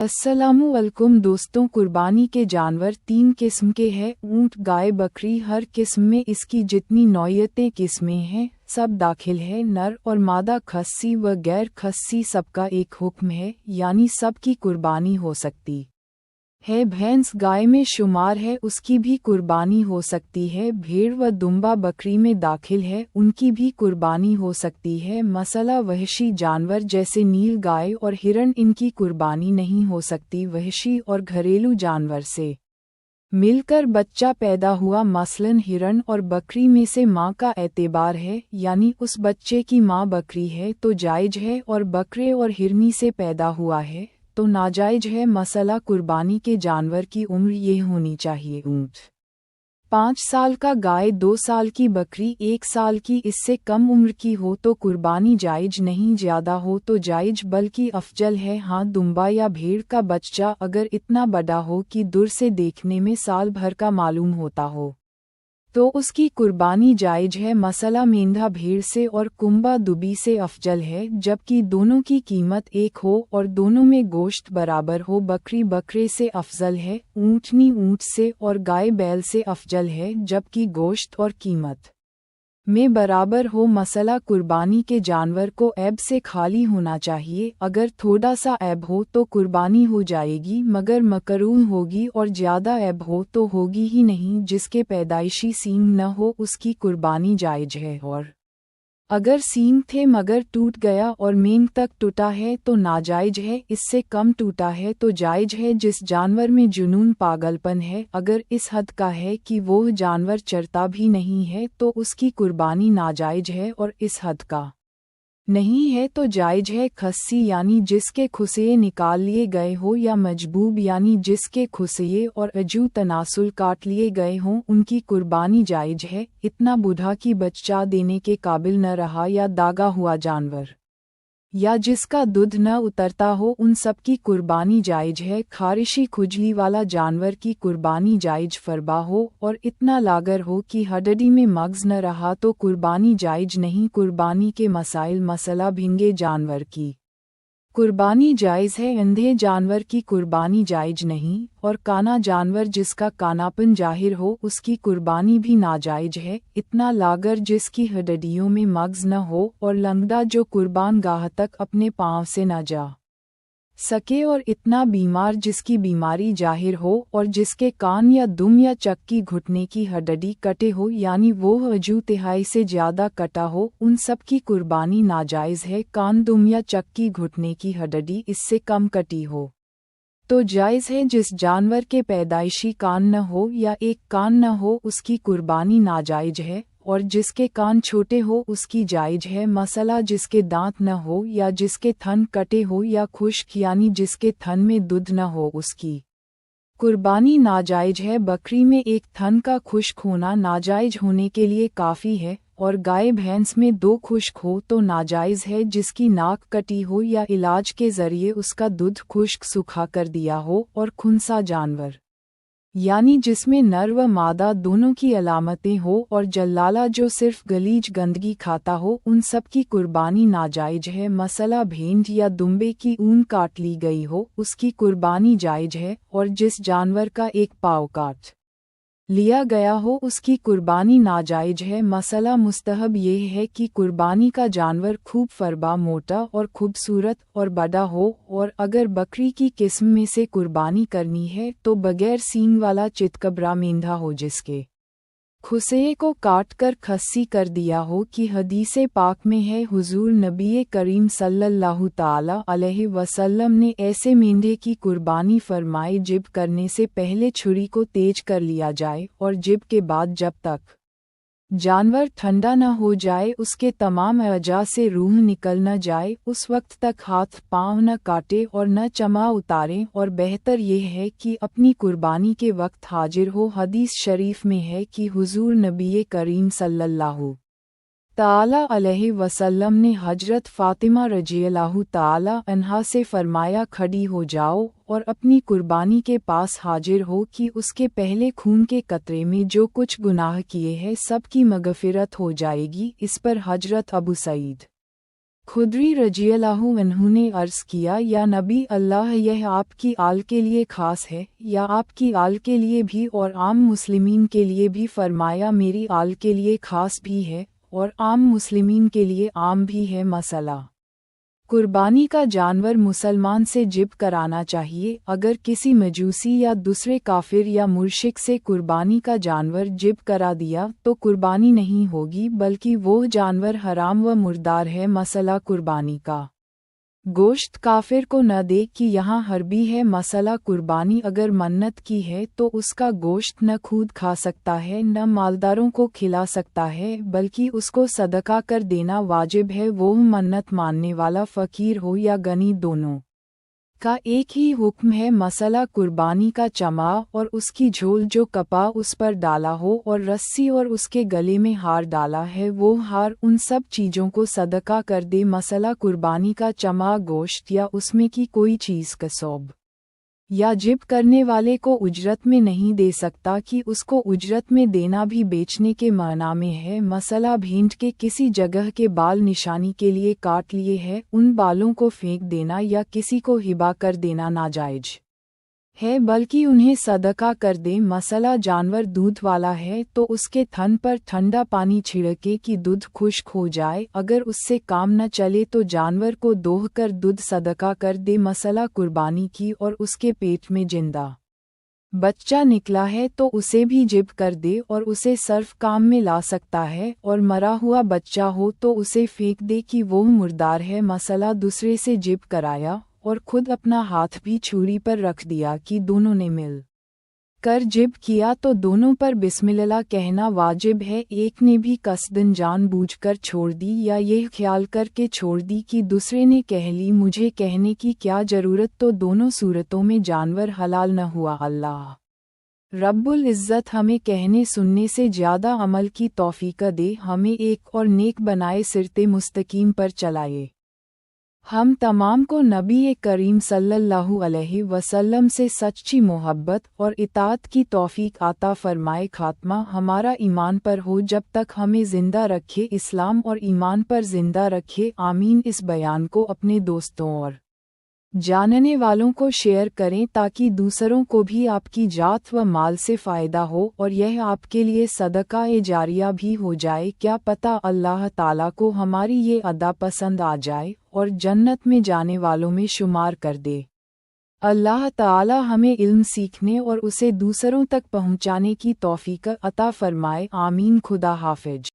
अस्सलामुअलैकुम दोस्तों, कुर्बानी के जानवर 3 किस्म के हैं। ऊँट, गाय, बकरी। हर किस्म में इसकी जितनी नौइयतें किस्में हैं सब दाखिल है। नर और मादा, खस्सी व गैर खस्सी, सबका एक हुक्म है, यानी सब की कुर्बानी हो सकती है। भैंस गाय में शुमार है, उसकी भी कुर्बानी हो सकती है। भेड़ व दुम्बा बकरी में दाखिल है, उनकी भी कुर्बानी हो सकती है। मसला वहशी जानवर जैसे नील गाय और हिरण, इनकी कुर्बानी नहीं हो सकती। वहशी और घरेलू जानवर से मिलकर बच्चा पैदा हुआ, मसलन हिरण और बकरी में से माँ का एतबार है, यानी उस बच्चे की माँ बकरी है तो जायज है, और बकरे और हिरनी से पैदा हुआ है तो नाजायज है। मसला कुर्बानी के जानवर की उम्र ये होनी चाहिए: ऊँट 5 साल का, गाय 2 साल की, बकरी 1 साल की। इससे कम उम्र की हो तो कुर्बानी जायज नहीं, ज़्यादा हो तो जायज बल्कि अफजल है। हाँ, दुम्बा या भेड़ का बच्चा अगर इतना बड़ा हो कि दूर से देखने में साल भर का मालूम होता हो तो उसकी कुर्बानी जायज है। मसला मेंढा भेड़ से और कुंबा दुबी से अफजल है, जबकि दोनों की कीमत एक हो और दोनों में गोश्त बराबर हो। बकरी बकरे से अफजल है, ऊँटनी ऊँट से और गाय बैल से अफजल है, जबकि गोश्त और कीमत में बराबर हो। मसला कुर्बानी के जानवर को ऐब से खाली होना चाहिए। अगर थोड़ा सा ऐब हो तो कुर्बानी हो जाएगी, मगर मकरूह होगी, और ज़्यादा ऐब हो तो होगी ही नहीं। जिसके पैदाइशी सींग न हो उसकी कुर्बानी जायज है, और अगर सींग थे मगर टूट गया और मेंग तक टूटा है तो नाजायज है। इससे कम टूटा है तो जायज है। जिस जानवर में जुनून, पागलपन है, अगर इस हद का है कि वो जानवर चरता भी नहीं है तो उसकी कुर्बानी नाजायज है, और इस हद का नहीं है तो जायज है। खस्सी यानी जिसके खुसिये निकाल लिए गए हो, या मजबूब यानी जिसके खुसिये और अजू तनासुल काट लिए गए हों, उनकी कुर्बानी जायज है। इतना बूढ़ा कि बच्चा देने के काबिल न रहा, या दागा हुआ जानवर, या जिसका दूध न उतरता हो, उन सब की कुर्बानी जायज है। खारिशी खुजली वाला जानवर की कुर्बानी जायज फरबा हो और इतना लागर हो कि हड्डी में मग्ज न रहा तो कुर्बानी जायज नहीं। कुर्बानी के मसाइल: मसला भिंगे जानवर की कुर्बानी जायज़ है, अंधे जानवर की कुर्बानी जायज नहीं, और काना जानवर जिसका कानापन जाहिर हो उसकी कुर्बानी भी नाजायज है। इतना लागर जिसकी हड्डियों में मग्ज न हो, और लंगड़ा जो कुर्बान गाह तक अपने पाँव से न जा सके, और इतना बीमार जिसकी बीमारी जाहिर हो और जिसके कान या दुम या चक्की घुटने की हड्डी कटे हो, यानी वो अजू तिहाई से ज़्यादा कटा हो, उन सब की कुर्बानी नाजायज़ है। कान, दुम या चक्की घुटने की हड्डी इससे कम कटी हो तो जायज़ है। जिस जानवर के पैदाइशी कान न हो या एक कान न हो उसकी कुर्बानी नाजायज है, और जिसके कान छोटे हो उसकी जायज है। मसला जिसके दांत न हो, या जिसके थन कटे हो या खुश्क, यानी जिसके थन में दूध न हो, उसकी कुर्बानी नाजायज है। बकरी में एक थन का खुश्क होना नाजायज होने के लिए काफ़ी है, और गाय भैंस में 2 खुश्क हो तो नाजायज़ है। जिसकी नाक कटी हो या इलाज के ज़रिए उसका दूध खुश्क सूखा कर दिया हो, और खुनसा जानवर यानी जिसमें नर व मादा दोनों की अलामतें हो, और जल्लाला जो सिर्फ गलीज गंदगी खाता हो, उन सब की कुर्बानी नाजायज है। मसला भेंड़ या दुम्बे की ऊन काट ली गई हो उसकी कुर्बानी जायज है, और जिस जानवर का एक पाँव काट लिया गया हो उसकी कुर्बानी नाजायज है। मसला मुस्तहब यह है कि कुर्बानी का जानवर खूब फरबा, मोटा और खूबसूरत और बड़ा हो, और अगर बकरी की किस्म में से कुर्बानी करनी है तो बगैर सींग वाला चितकबरा मेंढा हो जिसके खुसिये को काट कर खस्सी कर दिया हो, कि हदीसे पाक में है हुजूर नबी करीम सल्लल्लाहु ताला अलैहि वसल्लम ने ऐसे मेंढे की कुर्बानी फरमाई जिब करने से पहले छुरी को तेज कर लिया जाए, और जिब के बाद जब तक जानवर ठंडा न हो जाए, उसके तमाम अज़ा से रूह निकल न जाए, उस वक्त तक हाथ पाँव न काटे और न चमा उतारें, और बेहतर यह है कि अपनी कुर्बानी के वक्त हाजिर हो। हदीस शरीफ में है कि हुजूर नबी करीम सल्लल्लाहु ताला अलैहि वसल्लम ने हजरत फ़ातिमा रज़ियल्लाहु ताला अन्हा से फरमाया, खड़ी हो जाओ और अपनी कुर्बानी के पास हाजिर हो कि उसके पहले खून के कतरे में जो कुछ गुनाह किए हैं सब की मग़फ़िरत हो जाएगी। इस पर हजरत अबू सईद खुदरी रज़ियल्लाहु अन्हु ने अर्ज़ किया, या नबी अल्लाह, यह आपकी आल के लिए ख़ास है या आपकी आल के लिए भी और आम मुस्लिमीन के लिए भी? फरमाया, मेरी आल के लिए ख़ास भी है और आम मुस्लिमीन के लिए आम भी है। मसला कुर्बानी का जानवर मुसलमान से जिब कराना चाहिए। अगर किसी मजूसी या दूसरे काफिर या मुर्शिक से कुर्बानी का जानवर जिब करा दिया तो कुर्बानी नहीं होगी, बल्कि वो जानवर हराम व मुर्दार है। मसला कुर्बानी का गोश्त काफिर को न दे कि यहाँ हरबी है। मसला कुर्बानी अगर मन्नत की है तो उसका गोश्त न खुद खा सकता है न मालदारों को खिला सकता है, बल्कि उसको सदका कर देना वाजिब है, वो मन्नत मानने वाला फ़कीर हो या गनी, दोनों का एक ही हुक्म है। मसला कुर्बानी का चमा और उसकी झोल जो कपा उस पर डाला हो और रस्सी और उसके गले में हार डाला है, वो हार उन सब चीज़ों को सदका कर दे। मसला कुर्बानी का चमा गोश्त या उसमें की कोई चीज़ कसौब या जिब करने वाले को उजरत में नहीं दे सकता कि उसको उजरत में देना भी बेचने के माना में है। मसला भेंट के किसी जगह के बाल निशानी के लिए काट लिए हैं, उन बालों को फेंक देना या किसी को हिबा कर देना नाजायज है, बल्कि उन्हें सदका कर दे। मसला जानवर दूध वाला है तो उसके थन पर ठंडा पानी छिड़के कि दूध खुश्क हो जाए। अगर उससे काम न चले तो जानवर को दोह कर दूध सदका कर दे। मसला कुर्बानी की और उसके पेट में जिंदा बच्चा निकला है तो उसे भी जिब कर दे और उसे सर्फ काम में ला सकता है, और मरा हुआ बच्चा हो तो उसे फेंक दे कि वो मुर्दार है। मसला दूसरे से जिब कराया और खुद अपना हाथ भी छुरी पर रख दिया कि दोनों ने मिल कर जिब किया तो दोनों पर बिस्मिल्लाह कहना वाजिब है। एक ने भी कसदन जानबूझकर छोड़ दी या यह ख्याल करके छोड़ दी कि दूसरे ने कह ली मुझे कहने की क्या ज़रूरत, तो दोनों सूरतों में जानवर हलाल न हुआ। अल्लाह रब्बुल इज़्ज़त हमें कहने सुनने से ज़्यादा अमल की तौफीक दे, हमें एक और नेक बनाए, सिरते मुस्तकीम पर चलाए। हम तमाम को नबी करीम सल्लल्लाहु अलैहि वसल्लम से सच्ची मोहब्बत और इताअत की तौफीक आता फरमाए। खात्मा हमारा ईमान पर हो, जब तक हमें ज़िंदा रखे, इस्लाम और ईमान पर ज़िंदा रखे। आमीन। इस बयान को अपने दोस्तों और जानने वालों को शेयर करें ताकि दूसरों को भी आपकी जात व माल से फ़ायदा हो और यह आपके लिए सदका ए जारिया भी हो जाए। क्या पता अल्लाह ताला को हमारी ये अदा पसंद आ जाए और जन्नत में जाने वालों में शुमार कर दे। अल्लाह ताला हमें इल्म सीखने और उसे दूसरों तक पहुँचाने की तौफीक अता फरमाए। आमीन। खुदा हाफिज।